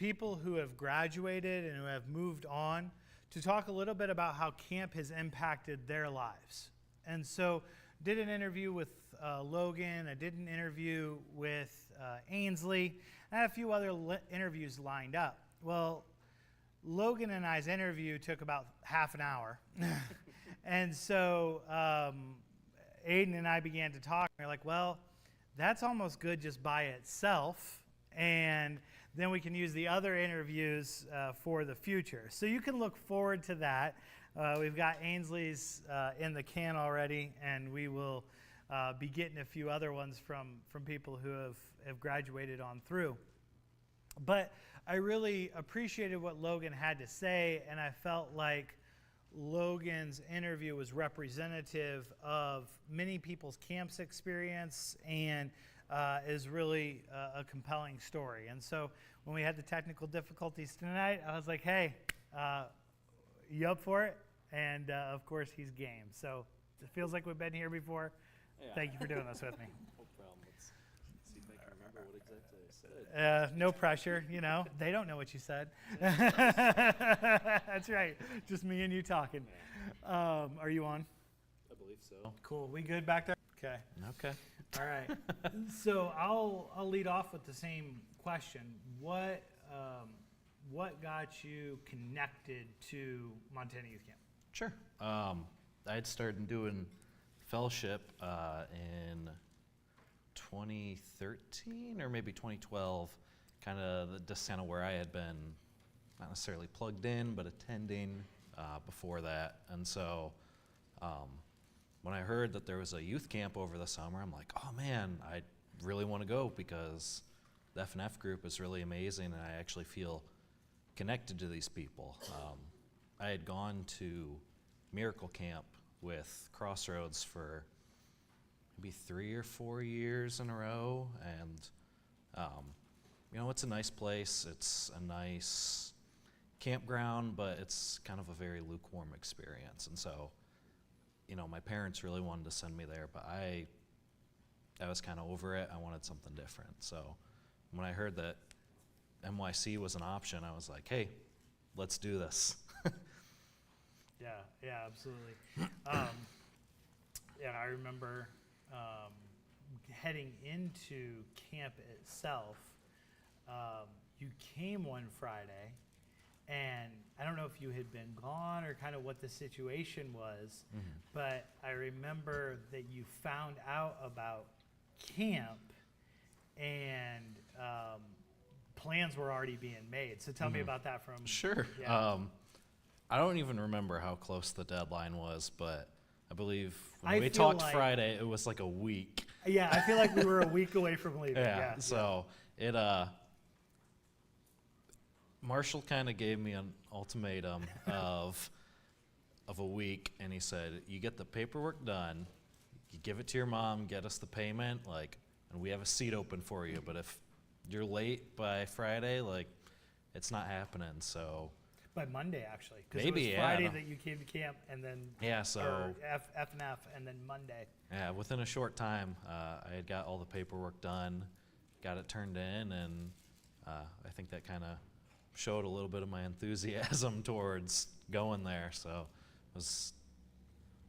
people who have graduated and who have moved on to talk a little bit about how camp has impacted their lives. And so did an interview with Logan. I did an interview with Ainsley. I had a few other interviews lined up. Well, Logan and I's interview took about half an hour. And so Aiden and I began to talk. And we're like, well, that's almost good just by itself. And then we can use the other interviews for the future. So you can look forward to that. We've got Ainsley's in the can already, and we will be getting a few other ones from people who have graduated on through. But I really appreciated what Logan had to say, and I felt like Logan's interview was representative of many people's camps experience and is really a compelling story. And so when we had the technical difficulties tonight, I was like, hey, you up for it? And of course, he's game. So it feels like we've been here before. Yeah. Thank you for doing this with me. No problem. Let's see if I can remember what exactly I said. No pressure, you know. They don't know what you said. That's right. Just me and you talking. Are you on? I believe so. Cool. We good back there? Okay. Okay. All right. So I'll lead off with the same question. What got you connected to Montana Youth Camp? Sure. I had started doing fellowship in 2013 or maybe 2012, kind of just kind of where I had been not necessarily plugged in, but attending before that. And so when I heard that there was a youth camp over the summer, I'm like, oh man, I really want to go because the F&F group is really amazing and I actually feel connected to these people. I had gone to Miracle Camp with Crossroads for maybe 3 or 4 years in a row, and you know, it's a nice place. It's a nice campground, but it's kind of a very lukewarm experience. And so, you know, my parents really wanted to send me there, but I was kind of over it. I wanted something different. So when I heard that NYC was an option, I was like, hey, let's do this. Yeah, absolutely. And I remember heading into camp itself. You came one Friday, and I don't know if you had been gone or kind of what the situation was, but I remember that you found out about camp and plans were already being made. So tell me about that from... Sure. Yeah. I don't even remember how close the deadline was, but I believe when I we feel talked like- Friday, it was like a week. Yeah, I feel like we were a week away from leaving. Yeah. So it Marshall kind of gave me an ultimatum of a week, and he said, you get the paperwork done, you give it to your mom, get us the payment, like, and we have a seat open for you, but if you're late by Friday, like, it's not happening. So By Monday, actually. 'Cause maybe, it was yeah, Friday no. that you came to camp, and then so or F&F, and then Monday. yeah, within a short time, I had got all the paperwork done, got it turned in, and I think that kind of showed a little bit of my enthusiasm towards going there. So it was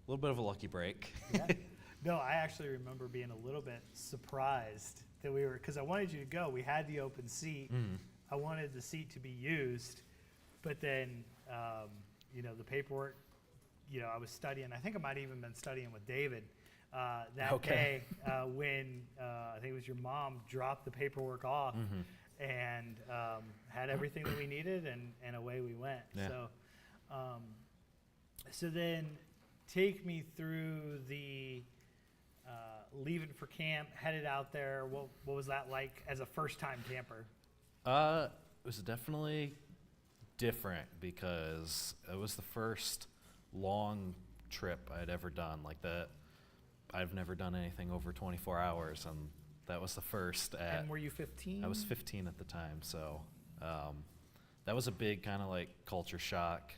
a little bit of a lucky break. Yeah. No, I actually remember being a little bit surprised that we were, because I wanted you to go. We had the open seat. I wanted the seat to be used, but then, you know, the paperwork, you know, I was studying. I think I might have even been studying with David that day when I think it was your mom dropped the paperwork off and had everything that we needed, and away we went. Yeah. So then take me through the leaving for camp, headed out there. What was that like as a first-time camper? It was definitely different because it was the first long trip I'd ever done like that. I've never done anything over 24 hours, and that was the first. And were you 15? I was 15 at the time, so that was a big kind of like culture shock.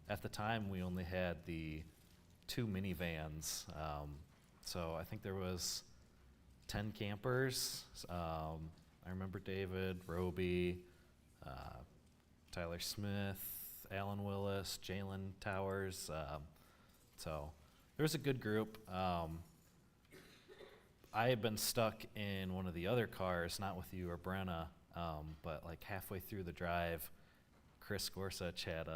At the time, we only had the 2 minivans, so I think there was 10 campers. I remember David, Roby, Tyler Smith, Alan Willis, Jalen Towers. So there was a good group. I had been stuck in one of the other cars, not with you or Brenna, but like halfway through the drive, Chris Gorsuch had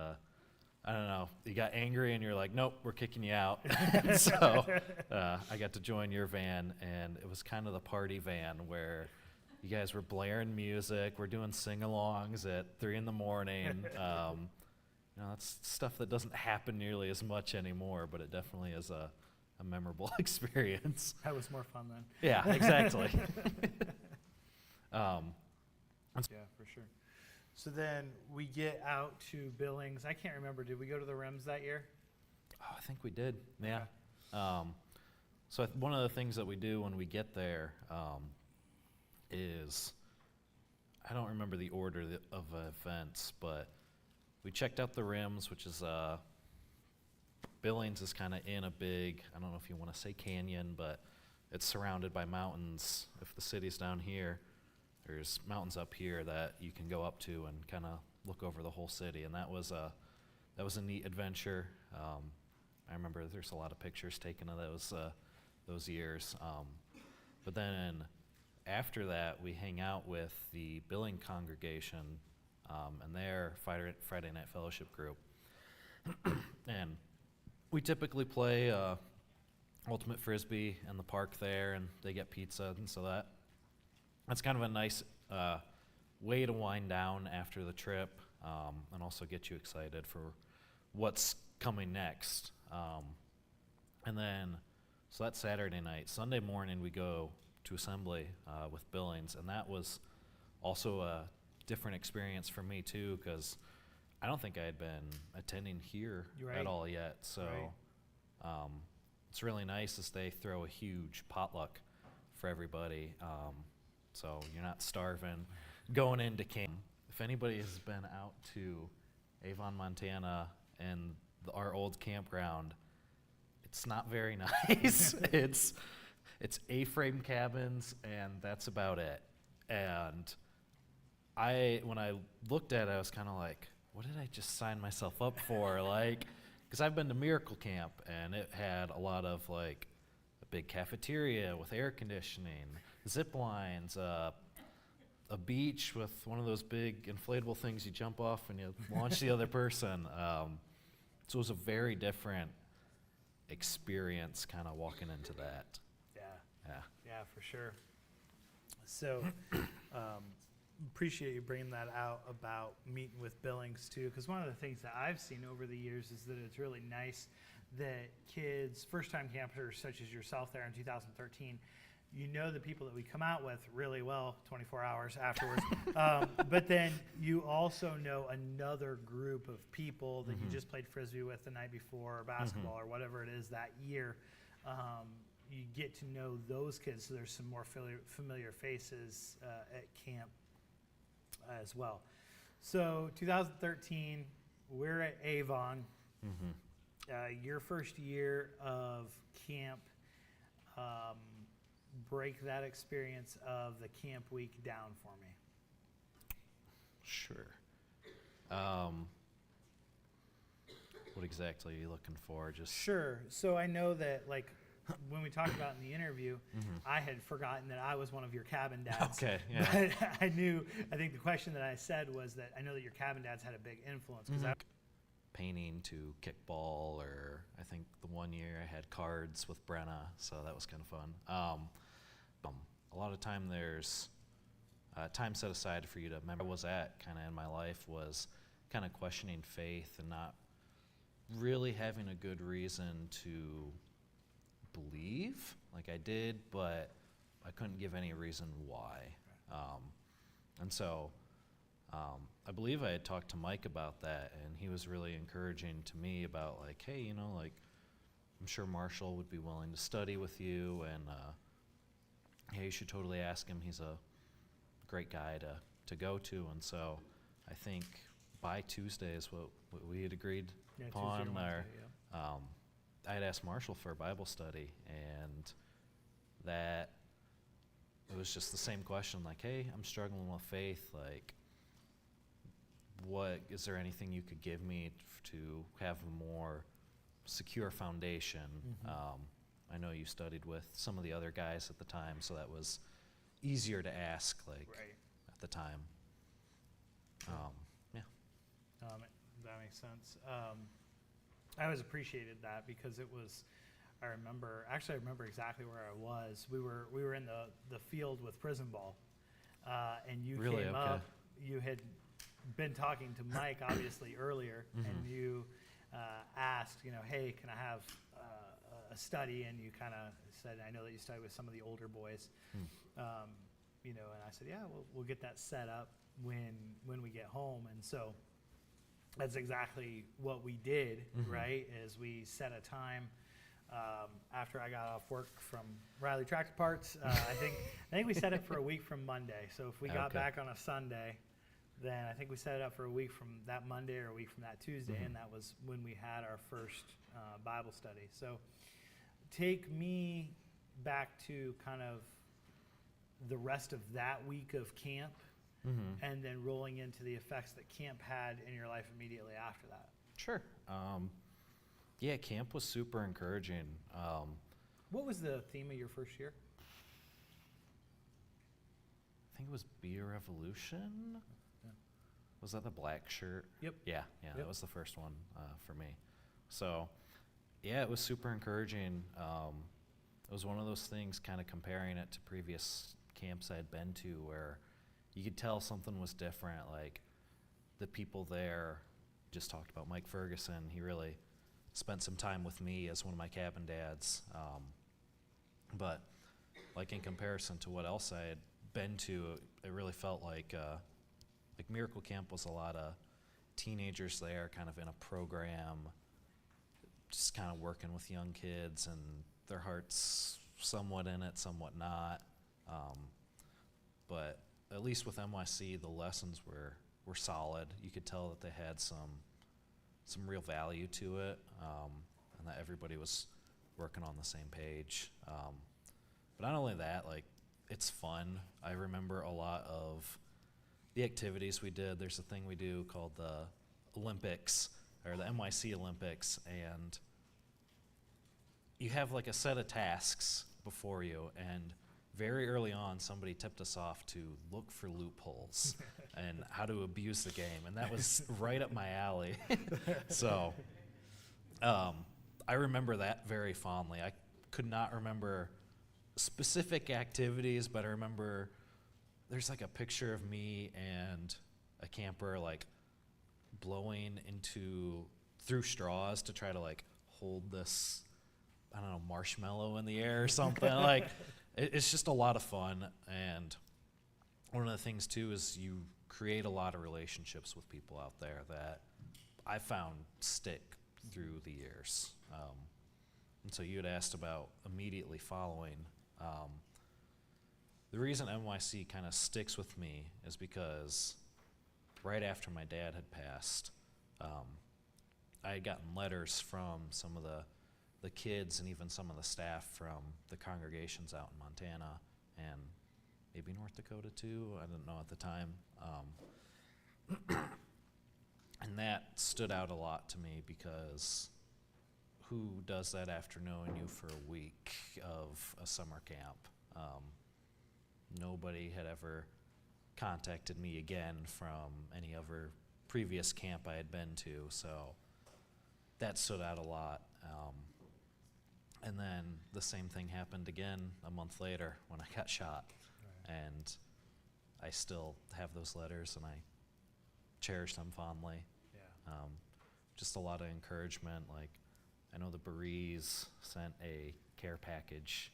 I don't know, you got angry and you're like, nope, we're kicking you out. So I got to join your van, and it was kind of the party van where you guys were blaring music. We're doing sing-alongs at 3 in the morning. That's stuff that doesn't happen nearly as much anymore, but it definitely is a memorable experience. That was more fun then. Yeah, exactly. Yeah, for sure. So then we get out to Billings. I can't remember. Did we go to the Rims that year? Oh, I think we did. Yeah. So one of the things that we do when we get there is, I don't remember the order of events, but we checked out the Rims, which is Billings is kind of in a big, I don't know if you want to say canyon, but it's surrounded by mountains. If the city's down here, there's mountains up here that you can go up to and kind of look over the whole city, and that was a neat adventure. I remember there's a lot of pictures taken of those years. But then after that, we hang out with the Billing congregation and their Friday Night Fellowship group, and we typically play Ultimate Frisbee in the park there, and they get pizza, and so that's kind of a nice way to wind down after the trip, and also get you excited for what's coming next. And then, so that's Saturday night. Sunday morning, we go to assembly with Billings, and that was also a different experience for me too, because I don't think I had been attending here Right. at all yet. So Right. It's really nice as they throw a huge potluck for everybody. So you're not starving going into camp. If anybody has been out to Avon, Montana, and our old campground, it's not very nice. It's A-frame cabins, and that's about it. And when I looked at it, I was kind of like, what did I just sign myself up for? Because I've been to Miracle Camp, and it had a lot of like a big cafeteria with air conditioning, zip lines, a beach with one of those big inflatable things you jump off and you launch the other person. So it was a very different experience kind of walking into that. Yeah, for sure. So appreciate you bringing that out about meeting with Billings too, because one of the things that I've seen over the years is that it's really nice that kids, first-time campers such as yourself there in 2013, you know the people that we come out with really well 24 hours afterwards. But then you also know another group of people that you just played Frisbee with the night before, or basketball, or whatever it is that year. You get to know those kids, so there's some more familiar faces at camp as well. So 2013, we're at Avon. Your first year of camp. Break that experience of the camp week down for me. Sure. What exactly are you looking for? Just Sure. So I know that, like, when we talked about in the interview, I had forgotten that I was one of your cabin dads. Okay, yeah. But I think the question that I said was that I know that your cabin dads had a big influence. Because painting to kickball, or I think the one year I had cards with Brenna, so that was kind of fun. A lot of time there's time set aside for you to remember. Where I was at kind of in my life was kind of questioning faith and not really having a good reason to believe like I did, but I couldn't give any reason why. And so I believe I had talked to Mike about that, and he was really encouraging to me about like, hey, you know, like, I'm sure Marshall would be willing to study with you, and hey, you should totally ask him. He's a great guy to go to. And so I think by Tuesday is what we had agreed upon. Tuesday or Wednesday, I had asked Marshall for a Bible study, and that it was just the same question, like, hey, I'm struggling with faith, like, is there anything you could give me to have a more secure foundation? I know you studied with some of the other guys at the time, so that was easier to ask, like, at the time. Yeah. That makes sense. I always appreciated that because it was, I remember exactly where I was. We were in the field with prison ball, and you Really? came Okay. up. You had been talking to Mike obviously earlier, and you asked, hey, can I have a study? And you kind of said, I know that you study with some of the older boys, and I said, yeah, we'll get that set up when we get home. And so that's exactly what we did, right? Is we set a time after I got off work from Riley Tractor Parts. I think we set it for a week from Monday. So if we got back on a Sunday, then I think we set it up for a week from that Monday or a week from that Tuesday, and that was when we had our first Bible study. So take me back to kind of the rest of that week of camp, and then rolling into the effects that camp had in your life immediately after that. Sure. Yeah, camp was super encouraging. What was the theme of your first year? I think it was Be a Revolution. Yeah. Was that the black shirt? Yep. Yeah, Yep. that was the first one for me. So, yeah, it was super encouraging. It was one of those things, kind of comparing it to previous camps I had been to, where you could tell something was different. Like, the people there, just talked about Mike Ferguson. He really spent some time with me as one of my cabin dads. But, like, in comparison to what else I had been to, it really felt like Miracle Camp was a lot of teenagers there, kind of in a program, just kind of working with young kids, and their hearts somewhat in it, somewhat not. But at least with NYC, the lessons were solid. You could tell that they had some real value to it, and that everybody was working on the same page. But not only that, like, it's fun. I remember a lot of the activities we did. There's a thing we do called the Olympics, or the NYC Olympics, and you have like a set of tasks before you, and very early on somebody tipped us off to look for loopholes and how to abuse the game, and that was right up my alley. So I remember that very fondly. I could not remember specific activities, but I remember there's like a picture of me and a camper like blowing through straws to try to like hold this, I don't know, marshmallow in the air or something. Like, it's just a lot of fun. And one of the things too is you create a lot of relationships with people out there that I found stick through the years. And so you had asked about immediately following. The reason NYC kind of sticks with me is because right after my dad had passed, I had gotten letters from some of the kids and even some of the staff from the congregations out in Montana and maybe North Dakota too. I didn't know at the time. And that stood out a lot to me because who does that after knowing you for a week of a summer camp? Nobody had ever contacted me again from any other previous camp I had been to, so that stood out a lot. And then the same thing happened again a month later when I got shot. Right. And I still have those letters and I cherish them fondly. Yeah. Just a lot of encouragement. Like, I know the Berees sent a care package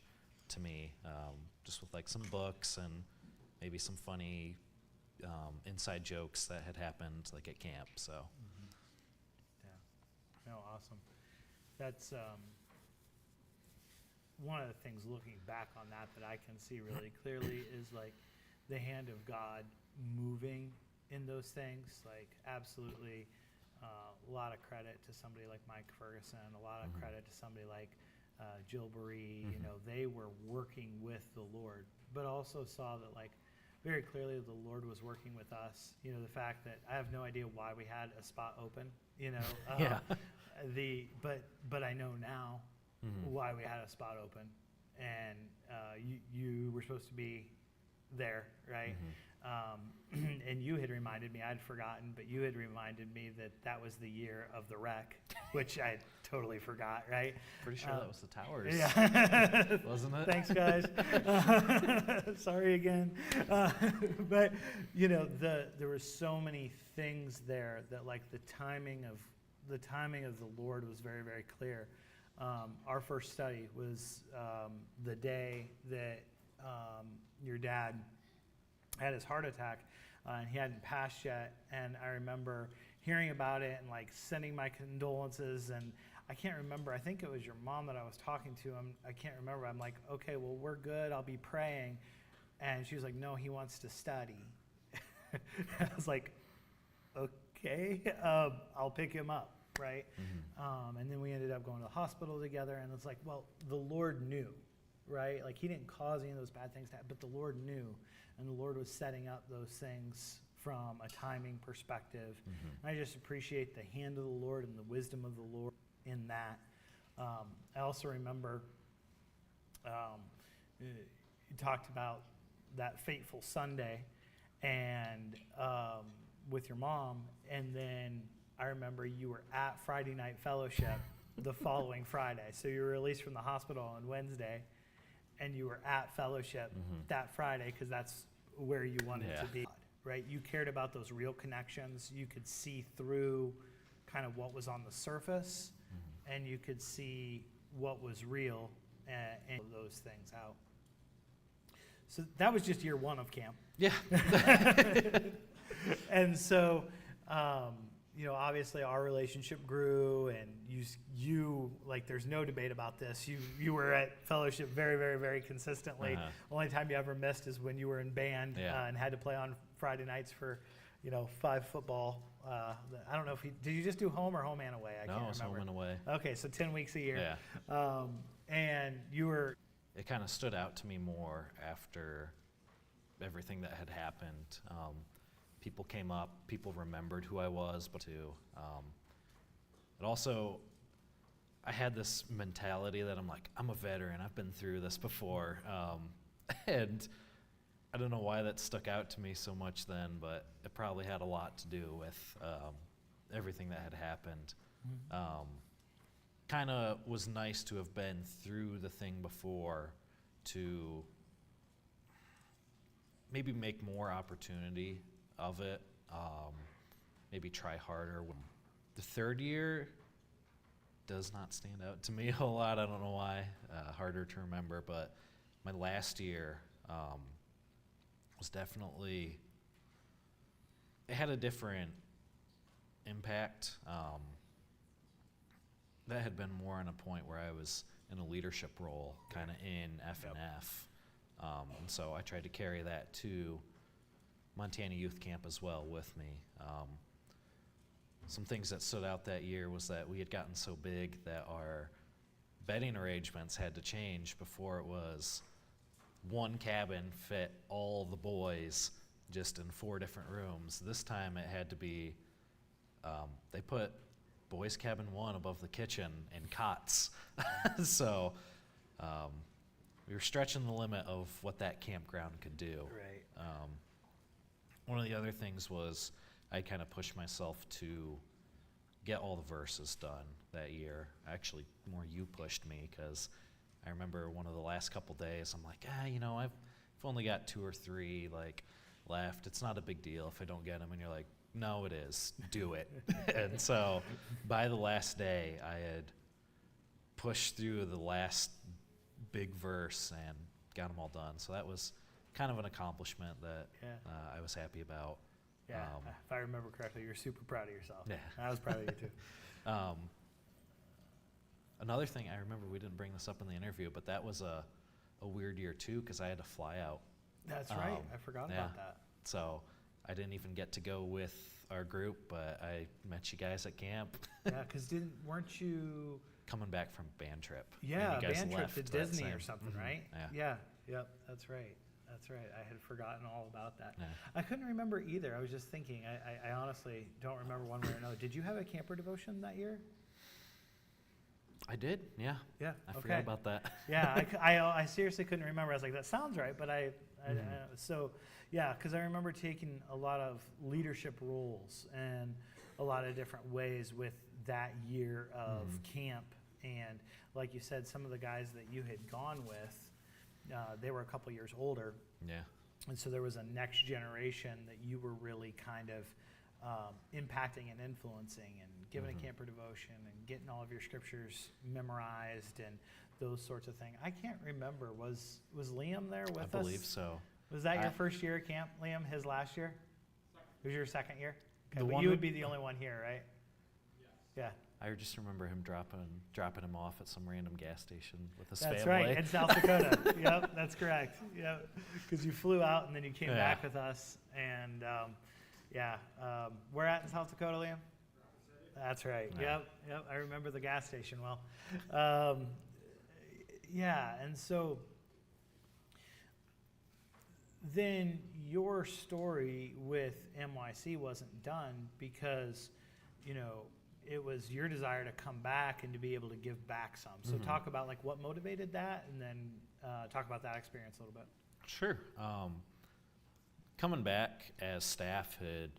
to me, just with like some books and maybe some funny inside jokes that had happened like at camp. So Yeah. No, awesome. That's one of the things looking back on that I can see really clearly is like the hand of God moving in those things. Like, absolutely a lot of credit to somebody like Mike Ferguson, a lot of credit to somebody like Jill Beree. You know, they were working with the Lord, but also saw that like very clearly the Lord was working with us. You know, the fact that I have no idea why we had a spot open, you know. Yeah. But I know now why we had a spot open. And you were supposed to be there, right? And you had reminded me, I'd forgotten, but you had reminded me that that was the year of the wreck, which I totally forgot, right? Pretty sure that was the Towers, Yeah. wasn't it? Thanks, guys. Sorry again. But, you know, there were so many things there that, like, the timing of the Lord was very, very clear. Our first study was the day that your dad had his heart attack, and he hadn't passed yet. And I remember hearing about it and, like, sending my condolences. And I can't remember. I think it was your mom that I was talking to. I can't remember. I'm like, okay, well, we're good. I'll be praying. And she was like, no, he wants to study. I was like, okay, I'll pick him up, right? And then we ended up going to the hospital together. And it's like, well, the Lord knew, right? Like, he didn't cause any of those bad things to happen, but the Lord knew. And the Lord was setting up those things from a timing perspective. And I just appreciate the hand of the Lord and the wisdom of the Lord in that. I also remember you talked about that fateful Sunday and with your mom, and then I remember you were at Friday night fellowship the following Friday. So you were released from the hospital on Wednesday, and you were at fellowship that Friday because that's where you wanted to be, right? You cared about those real connections. You could see through kind of what was on the surface, and you could see what was real and those things out. So that was just year one of camp. Yeah. And so, you know, obviously our relationship grew, and you like, there's no debate about this. You were at fellowship very, very, very consistently. Only time you ever missed is when you were in band and had to play on Friday nights for, you know, 5 football. I don't know if did you just do home or home and away? I can't remember. No, it was home and away. Okay, so 10 weeks a year. Yeah. And you were. It kind of stood out to me more after everything that had happened. People came up, people remembered who I was, but too. But also, I had this mentality that I'm like, I'm a veteran, I've been through this before. And I don't know why that stuck out to me so much then, but it probably had a lot to do with everything that had happened. Kind of was nice to have been through the thing before to maybe make more opportunity of it, maybe try harder. The third year does not stand out to me a whole lot. I don't know why, harder to remember, but my last year was definitely, it had a different impact. That had been more on a point where I was in a leadership role, kind of in F&F. And so I tried to carry that to Montana Youth Camp as well with me. Some things that stood out that year was that we had gotten so big that our bedding arrangements had to change. Before, it was one cabin fit all the boys just in 4 different rooms. This time it had to be, they put boys cabin 1 above the kitchen and cots. So we were stretching the limit of what that campground could do. Right. One of the other things was I kind of pushed myself to get all the verses done that year. Actually, more you pushed me, because I remember one of the last couple days, I'm like, you know, I've only got 2 or 3 like left. It's not a big deal if I don't get them. And you're like, no, it is. Do it. And so by the last day, I had pushed through the last big verse and got them all done. So that was kind of an accomplishment that I was happy about. Yeah, if I remember correctly, you're super proud of yourself. Yeah. I was proud of you too. Another thing, I remember we didn't bring this up in the interview, but that was a weird year too, because I had to fly out. That's right. I forgot about that. So I didn't even get to go with our group, but I met you guys at camp. Yeah, because weren't you coming back from band trip? Yeah, and you guys band trip left to that Disney same- or something, Mhm, right? Yeah. Yep, that's right. That's right. I had forgotten all about that. Yeah. I couldn't remember either. I was just thinking. I honestly don't remember one way or another. Did you have a camper devotion that year? I did, yeah. Yeah. I okay. forgot about that. Yeah, I seriously couldn't remember. I was like, that sounds right, but so yeah, because I remember taking a lot of leadership roles and a lot of different ways with that year of camp. And like you said, some of the guys that you had gone with, they were a couple years older. Yeah. And so there was a next generation that you were really kind of impacting and influencing and giving a camper devotion and getting all of your scriptures memorized and those sorts of things. I can't remember. Was Liam there with us? I believe so. Was that your first year at camp, Liam? His last year? It was your second year? Okay, The but one you with- would be the only one here, right? Yeah. I just remember him dropping him off at some random gas station with his That's family. right, in South Dakota. Yep, that's correct. Yep, because you flew out and then you came Yeah. back with us. And where at in South Dakota, Liam? That's right. Yeah. Yep. I remember the gas station well. And so then your story with MYC wasn't done because, it was your desire to come back and to be able to give back some. So talk about like what motivated that, and then talk about that experience a little bit. Sure. Coming back as staff had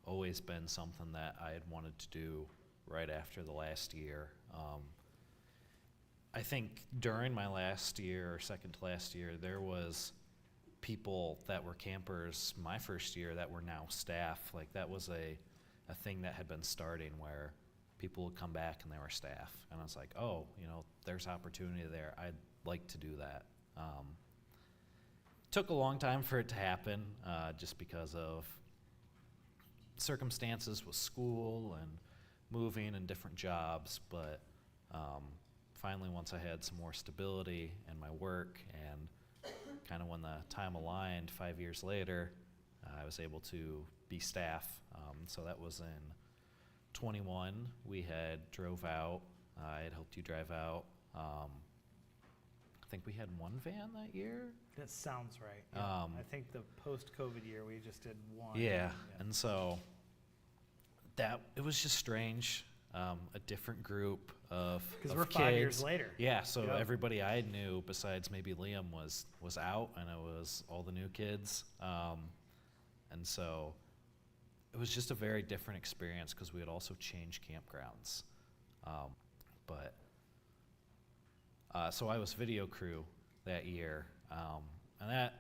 always been something that I had wanted to do right after the last year. I think during my last year or second to last year, there was people that were campers my first year that were now staff. Like that was a thing that had been starting where people would come back and they were staff. And I was like, oh, there's opportunity there. I'd like to do that. Took a long time for it to happen just because of circumstances with school and moving and different jobs. But finally, once I had some more stability in my work and kind of when the time aligned 5 years later, I was able to be staff. So that was in 21. We had drove out. I had helped you drive out. I think we had one van that year. That sounds right. Yeah. I think the post-COVID year we just did one. Yeah, and so it was just strange. A different group of Because we're kids. 5 years later. Yeah, so Yep. everybody I knew besides maybe Liam was out, and it was all the new kids. And so it was just a very different experience because we had also changed campgrounds. So I was video crew that year, and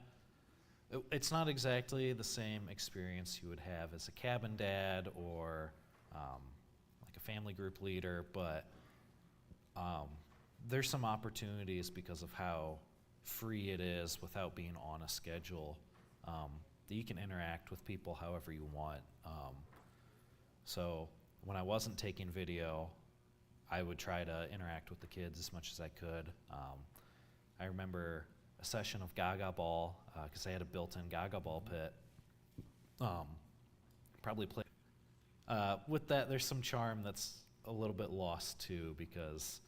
it's not exactly the same experience you would have as a cabin dad or like a family group leader, but there's some opportunities because of how free it is without being on a schedule, that you can interact with people however you want. So when I wasn't taking video, I would try to interact with the kids as much as I could. I remember a session of Gaga Ball, because I had a built-in Gaga Ball pit. Probably play. With that, there's some charm that's a little bit lost too, because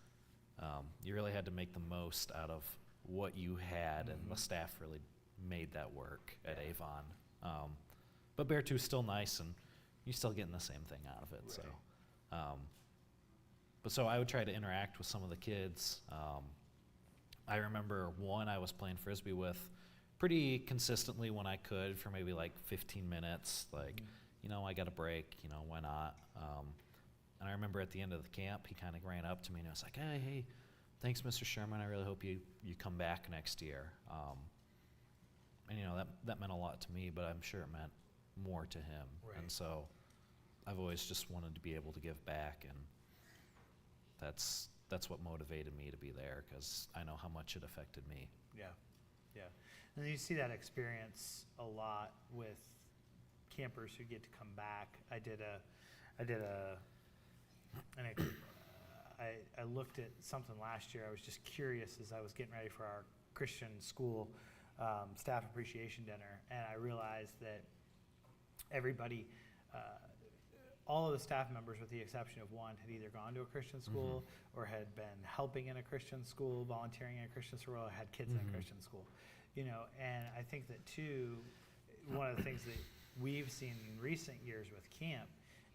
you really had to make the most out of what you had, and the staff really made that work at Avon. But Bear 2 is still nice, and you're still getting the same thing out of it. Right. So I would try to interact with some of the kids. I remember one I was playing Frisbee with pretty consistently when I could for maybe like 15 minutes. Like, I got a break, why not? And I remember at the end of the camp, he kind of ran up to me and I was like, hey, thanks, Mr. Sherman. I really hope you come back next year. And that meant a lot to me, but I'm sure it meant more to him. Right. And so I've always just wanted to be able to give back, and that's what motivated me to be there, because I know how much it affected me. Yeah. And you see that experience a lot with campers who get to come back. I looked at something last year. I was just curious as I was getting ready for our Christian school staff appreciation dinner, and I realized that everybody, all of the staff members with the exception of one, had either gone to a Christian school or had been helping in a Christian school, volunteering in a Christian school, or had kids in a Christian school. And I think that too, one of the things that we've seen in recent years with camp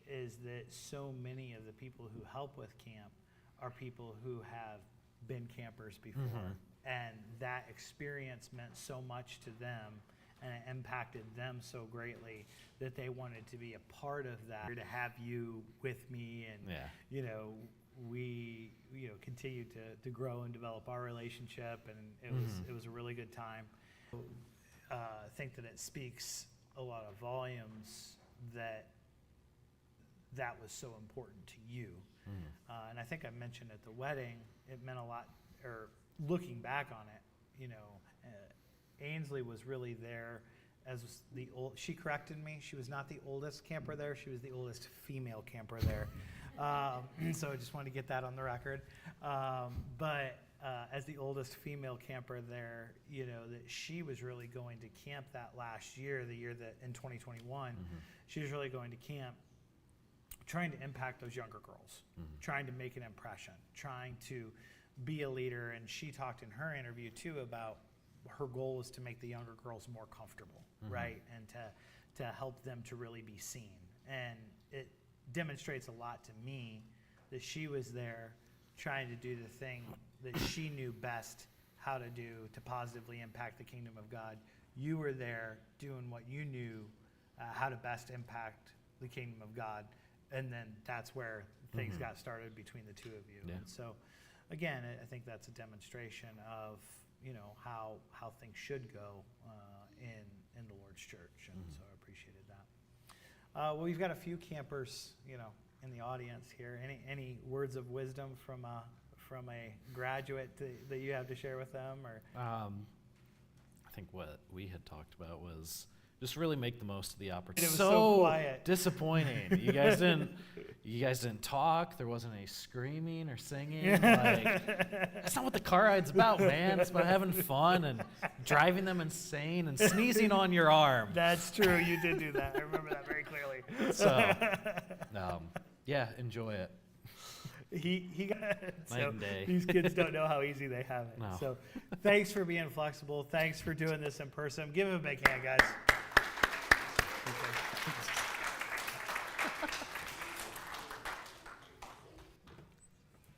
is that so many of the people who help with camp are people who have been campers before. And that experience meant so much to them, and it impacted them so greatly that they wanted to be a part of that, to have you with me. And we continue to grow and develop our relationship, and it was a really good time. I think that it speaks a lot of volumes that was so important to you. And I think I mentioned at the wedding, it meant a lot, or looking back on it, Ainsley was really there as she corrected me. She was not the oldest camper there. She was the oldest female camper there. So I just wanted to get that on the record. But as the oldest female camper there, that she was really going to camp that last year, the year that in 2021, she was really going to camp, trying to impact those younger girls, trying to make an impression, trying to be a leader. And she talked in her interview too about her goal was to make the younger girls more comfortable, right? And to help them to really be seen. And it demonstrates a lot to me that she was there trying to do the thing that she knew best how to do to positively impact the kingdom of God. You were there doing what you knew how to best impact the kingdom of God. And then that's where things got started between the two of you. Yeah. And so, again, I think that's a demonstration of how things should go in the Lord's church, and so I appreciated that. Well, we've got a few campers, in the audience here. Any words of wisdom from a graduate that you have to share with them, or? I think what we had talked about was just really make the most of the opportunity. It was so quiet. Disappointing. You guys didn't talk. There wasn't any screaming or singing. That's not what the car ride's about, man. It's about having fun and driving them insane and sneezing on your arm. That's true. You did do that. I remember that very clearly. So, yeah, enjoy it. He got Night and day. These kids don't know how easy they have it. No. So thanks for being flexible. Thanks for doing this in person. Give him a big hand, guys.